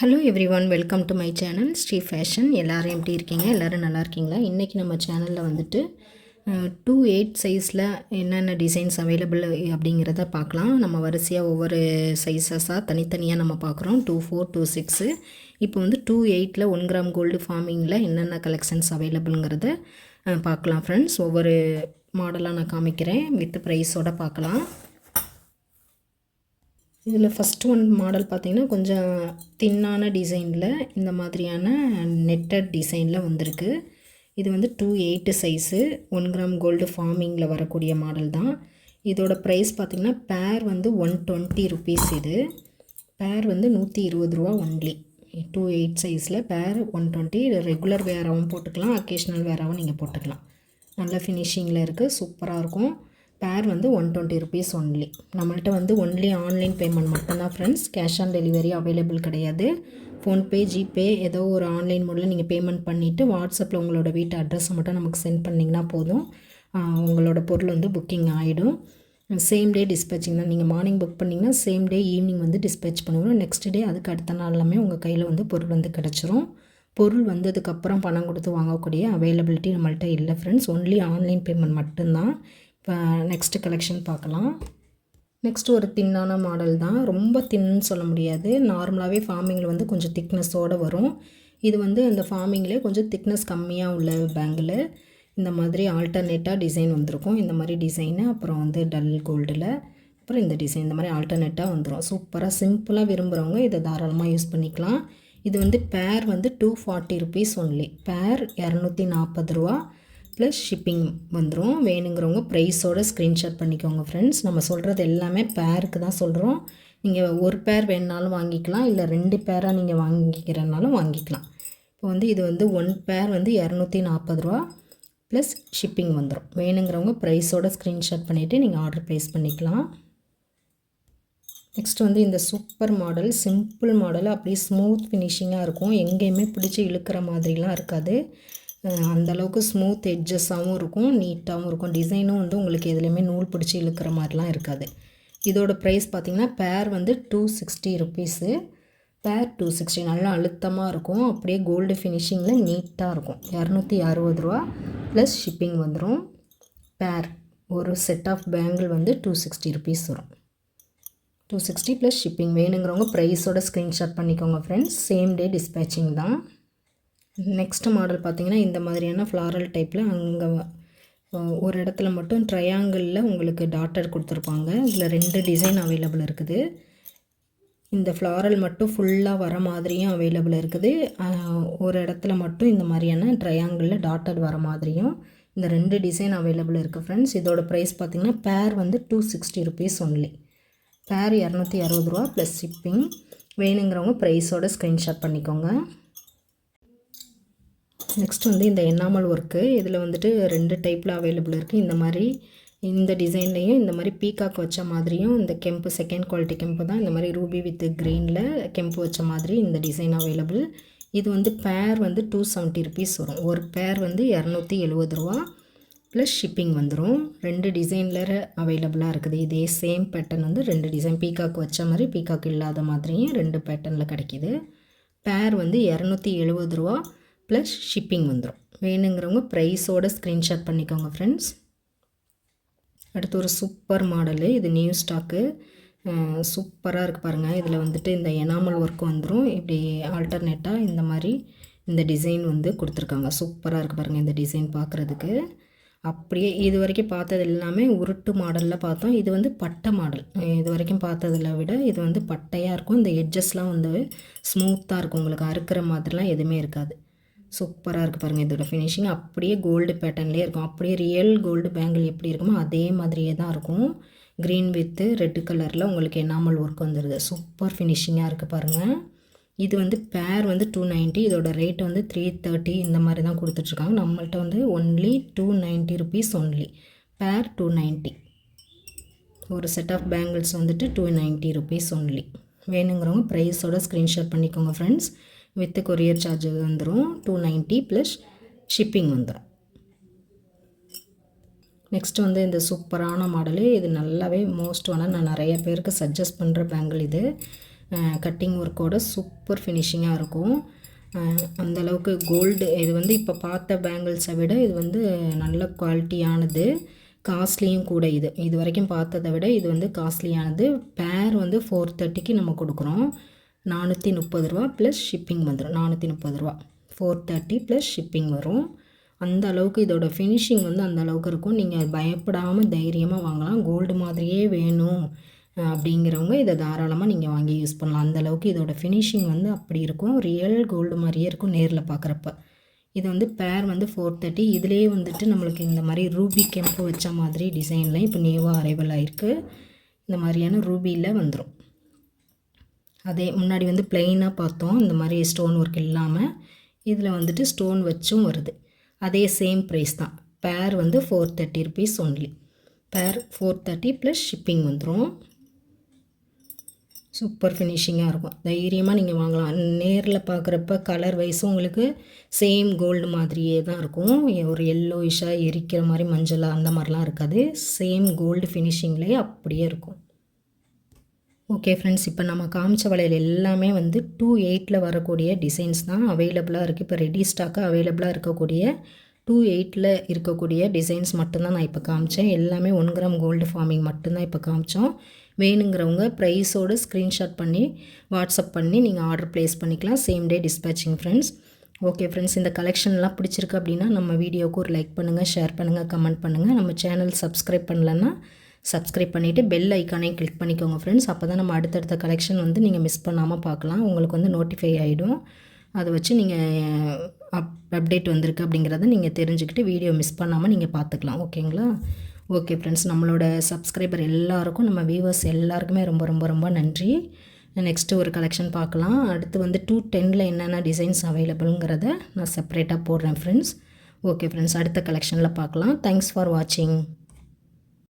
Hello everyone, welcome to my channel Sri fashion. எல்லோரும் எப்படி இருக்கீங்க? எல்லோரும் நல்லா இருக்கீங்களா? இன்றைக்கி நம்ம சேனலில் வந்துட்டு 2/8 சைஸில் என்னென்ன டிசைன்ஸ் அவைலபிள் அப்படிங்கிறத பார்க்கலாம். நம்ம வரிசையாக ஒவ்வொரு சைஸஸாக தனித்தனியாக நம்ம பார்க்குறோம். 2/4, 2/6. இப்போ வந்து 2/8 1 கிராம் கோல்டு ஃபார்மிங்கில் என்னென்ன கலெக்ஷன்ஸ் அவைலபிள்ங்கிறத பார்க்கலாம் ஃப்ரெண்ட்ஸ். ஒவ்வொரு மாடலாக நான் காமிக்கிறேன், வித் ப்ரைஸோடு பார்க்கலாம். இதில் ஃபஸ்ட்டு ஒன் மாடல் பார்த்திங்கன்னா கொஞ்சம் தின்னான டிசைனில் இந்த மாதிரியான நெட்டட் டிசைனில் வந்திருக்கு. இது வந்து 2/8 சைஸு 1 கிராம் கோல்டு ஃபார்மிங்கில் வரக்கூடிய மாடல் தான். இதோட ப்ரைஸ் பார்த்திங்கன்னா பேர் வந்து 120 ருபீஸ். இது பேர் வந்து 120 ரூபா ஒன்லி. 2/8 சைஸில் பேர் 120. ரெகுலர் வேராகவும் போட்டுக்கலாம், அக்கேஷ்னல் வேராகவும் நீங்கள் போட்டுக்கலாம். நல்ல ஃபினிஷிங்கில் இருக்குது, சூப்பராக இருக்கும். பேர் வந்து 120 ருபீஸ் ஒன்லி. நம்மள்ட்ட வந்து ஒன்லி ஆன்லைன் பேமெண்ட் மட்டும்தான் friends. Cash on delivery available கிடையாது. ஃபோன்பே, ஜிபே ஏதோ ஒரு ஆன்லைன் மூலம் நீங்கள் பேமெண்ட் பண்ணிவிட்டு வாட்ஸ்அப்பில் உங்களோட வீட்டு அட்ரஸை மட்டும் நமக்கு சென்ட் பண்ணிங்கன்னா போதும். உங்களோட பொருள் வந்து புக்கிங் ஆகிடும். சேம் டே டிஸ்பேச்சிங் தான். நீங்கள் மார்னிங் புக் பண்ணிங்கன்னா சேம் டே ஈவினிங் வந்து டிஸ்பேச் பண்ணுவோம். நெக்ஸ்ட் டே அதுக்கு அடுத்த நாள் எல்லாமே உங்கள் கையில் வந்து பொருள் வந்து கிடச்சிரும். பொருள் வந்ததுக்கப்புறம் பணம் கொடுத்து வாங்கக்கூடிய அவைலபிலிட்டி நம்மள்ட்ட இல்லை ஃப்ரெண்ட்ஸ். ஒன்லி ஆன்லைன் பேமெண்ட் மட்டும்தான். இப்போ நெக்ஸ்ட்டு கலெக்ஷன் பார்க்கலாம். நெக்ஸ்ட்டு ஒரு தின்னான மாடல் தான். ரொம்ப தின்னு சொல்ல முடியாது. நார்மலாகவே ஃபார்மிங்கில் வந்து கொஞ்சம் திக்னஸோடு வரும். இது வந்து அந்த ஃபார்மிங்லேயே கொஞ்சம் திக்னஸ் கம்மியாக உள்ள பேங்கில் இந்த மாதிரி ஆல்டர்னேட்டாக டிசைன் வந்திருக்கும். இந்த மாதிரி டிசைனு, அப்புறம் வந்து டல் கோல்டில், அப்புறம் இந்த டிசைன் இந்த மாதிரி ஆல்டர்னேட்டாக வந்துடும். சூப்பராக சிம்பிளாக விரும்புகிறவங்க இதை தாராளமாக யூஸ் பண்ணிக்கலாம். இது வந்து பேர் வந்து 240 ருபீஸ் ஒன்லி. பேர் 240 ரூபா ப்ளஸ் ஷிப்பிங் வந்துடும். வேணுங்கிறவங்க ப்ரைஸோடு ஸ்க்ரீன்ஷாட் பண்ணிக்கோங்க ஃப்ரெண்ட்ஸ். நம்ம சொல்கிறது எல்லாமே பேருக்கு தான் சொல்கிறோம். நீங்கள் ஒரு பேர் வேணுனாலும் வாங்கிக்கலாம், இல்லை 2 பேராக நீங்கள் வாங்கிக்கிறனாலும் வாங்கிக்கலாம். இப்போ வந்து இது வந்து 1 பேர் வந்து 240 ரூபா ப்ளஸ் ஷிப்பிங் வந்துடும். வேணுங்கிறவங்க ப்ரைஸோடு ஸ்க்ரீன்ஷாட் பண்ணிவிட்டு நீங்கள் ஆர்டர் ப்ளேஸ் பண்ணிக்கலாம். நெக்ஸ்ட் வந்து இந்த சூப்பர் மாடல், சிம்பிள் மாடல், அப்படியே ஸ்மூத் ஃபினிஷிங்காக இருக்கும். எங்கேயுமே பிடிச்சி இழுக்கிற மாதிரிலாம் இருக்காது. அந்தளவுக்கு ஸ்மூத் எட்ஜஸாகவும் இருக்கும், நீட்டாகவும் இருக்கும். டிசைனும் வந்து உங்களுக்கு எதுலேயுமே நூல் பிடிச்சி இழுக்கிற மாதிரிலாம் இருக்காது. இதோட ப்ரைஸ் பார்த்திங்கன்னா பேர் வந்து 260 ருபீஸு. பேர் 260. நல்லா அழுத்தமாக இருக்கும், அப்படியே கோல்டு ஃபினிஷிங்கில் நீட்டாக இருக்கும். 260 ரூபா ப்ளஸ் ஷிப்பிங் வந்துடும். பேர் ஒரு செட் ஆஃப் பேங்கிள் வந்து 260 ருபீஸ் வரும். 260 ப்ளஸ் ஷிப்பிங். வேணுங்கிறவங்க ப்ரைஸோட ஸ்க்ரீன்ஷாட் பண்ணிக்கோங்க ஃப்ரெண்ட்ஸ். சேம் டே டிஸ்பேச்சிங் தான். நெக்ஸ்ட் மாடல் பார்த்திங்கன்னா இந்த மாதிரியான ஃப்ளாரல் டைப்பில் அங்கே ஒரு இடத்துல மட்டும் ட்ரையாங்கிளில் உங்களுக்கு டாட்டர் கொடுத்துருப்பாங்க. இதில் 2 டிசைன் அவைலபிள் இருக்குது. இந்த ஃப்ளாரல் மட்டும் ஃபுல்லாக வர மாதிரியும் அவைலபிள் இருக்குது. ஒரு இடத்துல மட்டும் இந்த மாதிரியான ட்ரையாங்கிளில் டாட்டர் வர மாதிரியும் இந்த 2 டிசைன் அவைலபிள் இருக்குது ஃப்ரெண்ட்ஸ். இதோட ப்ரைஸ் பார்த்திங்கன்னா பேர் வந்து 260 ருபீஸ் ஒன்லி. பேர் 260 ரூபா ப்ளஸ் ஷிப்பிங். வேணுங்கிறவங்க ப்ரைஸோட ஸ்க்ரீன்ஷாட் பண்ணிக்கோங்க. நெக்ஸ்ட் வந்து இந்த என்னாமல் ஒர்க்கு. இதில் வந்துட்டு 2 டைப்பில் அவைலபிள் இருக்குது. இந்த மாதிரி இந்த டிசைன்லேயும் இந்த மாதிரி பீகாக் வச்ச மாதிரியும், இந்த கெம்பு செகண்ட் குவாலிட்டி கெம்பு தான். இந்த மாதிரி ரூபி வித் க்ரீனில் கெம்பு வச்ச மாதிரி இந்த டிசைன் அவைலபிள். இது வந்து பேர் வந்து 270 ருபீஸ் வரும். ஒரு பேர் வந்து 270 ரூபா ப்ளஸ் ஷிப்பிங் வந்துடும். 2 டிசைனில் அவைலபிளாக இருக்குது. இதே சேம் பேட்டர்ன் வந்து 2 டிசைன், பீகாக் வச்ச மாதிரி பீகாக் இல்லாத மாதிரியும் 2 பேட்டர்னில் கிடைக்கிது. பேர் வந்து 270 ரூபா ப்ளஸ் ஷிப்பிங் வந்துடும். வேணுங்கிறவங்க ப்ரைஸோட ஸ்க்ரீன்ஷாட் பண்ணிக்கோங்க ஃப்ரெண்ட்ஸ். அடுத்து ஒரு சூப்பர் மாடலு. இது நியூ ஸ்டாக்கு, சூப்பராக இருக்குது பாருங்கள். இதில் வந்துட்டு இந்த எனாமல் ஒர்க் வந்துடும். இப்படி ஆல்டர்னேட்டாக இந்த மாதிரி இந்த டிசைன் வந்து கொடுத்துருக்காங்க. சூப்பராக இருக்குது பாருங்கள் இந்த டிசைன் பார்க்குறதுக்கு. அப்படியே இது வரைக்கும் பார்த்தது எல்லாமே உருட்டு மாடலில் பார்த்தோம். இது வந்து பட்டை மாடல். இது வரைக்கும் பார்த்ததில் விட இது வந்து பட்டையாக இருக்கும். இந்த எட்ஜஸ்லாம் வந்து ஸ்மூத்தாக இருக்கும், உங்களுக்கு அறுக்கிற மாதிரிலாம் எதுவுமே இருக்காது. சூப்பராக இருக்குது பாருங்கள் இதோட ஃபினிஷிங். அப்படியே கோல்டு பேட்டர்ன்லேயே இருக்கும். அப்படியே ரியல் கோல்டு பேங்கிள் எப்படி இருக்குமோ அதே மாதிரியே தான் இருக்கும். க்ரீன் வித்து ரெட் கலரில் உங்களுக்கு எனாமல் ஒர்க் வந்துடுது. சூப்பர் ஃபினிஷிங்காக இருக்குது பாருங்கள். இது வந்து பேர் வந்து 290. இதோட ரேட் வந்து 330 இந்த மாதிரி தான் கொடுத்துட்ருக்காங்க. நம்மள்ட்ட வந்து ஒன்லி 290 ருபீஸ் ஒன்லி. பேர் 290. ஒரு செட் ஆஃப் பேங்கிள்ஸ் வந்துட்டு 290 ருபீஸ் ஒன்லி. வேணுங்கிறவங்க ப்ரைஸோட ஸ்க்ரீன்ஷாட் பண்ணிக்கோங்க ஃப்ரெண்ட்ஸ். வித் கொரியர் சார்ஜ் வந்துடும். 290 ப்ளஸ் ஷிப்பிங் வந்துடும். நெக்ஸ்ட் வந்து இந்த சூப்பரான மாடலு. இது நல்லாவே மோஸ்ட் நான் நிறைய பேருக்கு சஜஸ்ட் பண்ணுற பேங்கிள். இது கட்டிங் ஒர்க்கோட சூப்பர் ஃபினிஷிங்காக இருக்கும். அந்தளவுக்கு கோல்டு இது வந்து இப்போ பார்த்த பேங்கிள்ஸை விட இது வந்து நல்ல குவாலிட்டியானது, காஸ்ட்லியும் கூட. இது வரைக்கும் பார்த்ததை விட இது வந்து காஸ்ட்லியானது. பேர் வந்து 430க்கு நம்ம கொடுக்குறோம். 430 ரூபா ப்ளஸ் ஷிப்பிங் வந்துடும். 430 ரூபா, 430 ப்ளஸ் ஷிப்பிங் வரும். அந்த அளவுக்கு இதோட ஃபினிஷிங் வந்து அந்த அளவுக்கு இருக்கும். நீங்கள் பயப்படாமல் தைரியமாக வாங்கலாம். கோல்டு மாதிரியே வேணும் அப்படிங்கிறவங்க இதை தாராளமாக நீங்கள் வாங்கி யூஸ் பண்ணலாம். அந்தளவுக்கு இதோட ஃபினிஷிங் வந்து அப்படி இருக்கும். ரியல் கோல்டு மாதிரியே இருக்கும் நேரில் பார்க்குறப்ப. இது வந்து பேர் வந்து 430. இதிலே வந்துட்டு நம்மளுக்கு இந்த மாதிரி ரூபி கெம்பு வச்ச மாதிரி டிசைனில் இப்போ நியூவாக அரைவல் ஆகிருக்கு. இந்த மாதிரியான ரூபியில் வந்துடும். அதே முன்னாடி வந்து பிளெயினாக பார்த்தோம், இந்த மாதிரி ஸ்டோன் ஒர்க் இல்லாமல். இதில் வந்துட்டு ஸ்டோன் வச்சும் வருது. அதே சேம் ப்ரைஸ் தான். பேர் வந்து 430 ருபீஸ் ஒன்லி. பேர் 430 ப்ளஸ் ஷிப்பிங் வந்துடும். சூப்பர் ஃபினிஷிங்காக இருக்கும். தைரியமாக நீங்கள் வாங்கலாம். நேரில் பார்க்குறப்ப கலர் வைஸும் உங்களுக்கு சேம் கோல்டு மாதிரியே தான் இருக்கும். ஒரு எல்லோயிஷாக எரிக்கிற மாதிரி மஞ்சளாக அந்த மாதிரிலாம் இருக்காது. சேம் கோல்டு ஃபினிஷிங்லேயே அப்படியே இருக்கும். ஓகே ஃப்ரெண்ட்ஸ், இப்போ நம்ம காமிச்ச வளையல் எல்லாமே வந்து 28ல் வரக்கூடிய டிசைன்ஸ் தான் அவைலபிளாக இருக்குது. இப்போ ரெடி ஸ்டாக்காக அவைலபிளாக இருக்கக்கூடிய 28ல் இருக்கக்கூடிய டிசைன்ஸ் மட்டும்தான் நான் இப்போ காமிச்சேன். எல்லாமே 1 கிராம் கோல்டு ஃபார்மிங் மட்டும்தான் இப்போ காமிச்சோம். வேணுங்கிறவங்க ப்ரைஸோடு ஸ்க்ரீன்ஷாட் பண்ணி வாட்ஸ்அப் பண்ணி நீங்கள் ஆர்டர் ப்ளேஸ் பண்ணிக்கலாம். Same day dispatching friends. Okay friends, இந்த கலெக்ஷன்லாம் பிடிச்சிருக்கு அப்படின்னா நம்ம வீடியோவுக்கு ஒரு லைக் பண்ணுங்கள், ஷேர் பண்ணுங்கள், கமெண்ட் பண்ணுங்கள். நம்ம சேனல் சப்ஸ்கிரைப் பண்ணலன்னா சப்ஸ்கிரைப் பண்ணிவிட்டு பெல் ஐக்கானையும் கிளிக் பண்ணிக்கோங்க ஃப்ரெண்ட்ஸ். அப்போ தான் நம்ம அடுத்தடுத்த கலெக்ஷன் வந்து நீங்கள் மிஸ் பண்ணாமல் பார்க்கலாம். உங்களுக்கு வந்து நோட்டிஃபை ஆகிடும். அதை வச்சு நீங்கள் அப்டேட் வந்திருக்கு அப்படிங்கிறத நீங்கள் தெரிஞ்சுக்கிட்டு வீடியோ மிஸ் பண்ணாமல் நீங்கள் பார்த்துக்கலாம். ஓகேங்களா? ஓகே ஃப்ரெண்ட்ஸ், நம்மளோட சப்ஸ்கிரைபர் எல்லாருக்கும், நம்ம வியூவர்ஸ் எல்லாருக்குமே ரொம்ப ரொம்ப ரொம்ப நன்றி. நெக்ஸ்ட்டு ஒரு கலெக்ஷன் பார்க்கலாம். அடுத்து வந்து 210ல் என்னென்ன டிசைன்ஸ் அவைலபிள்ங்கிறத நான் செப்பரேட்டாக போடுறேன் ஃப்ரெண்ட்ஸ். ஓகே ஃப்ரெண்ட்ஸ், அடுத்த கலெக்ஷனில் பார்க்கலாம். தேங்க்ஸ் ஃபார் வாட்சிங்.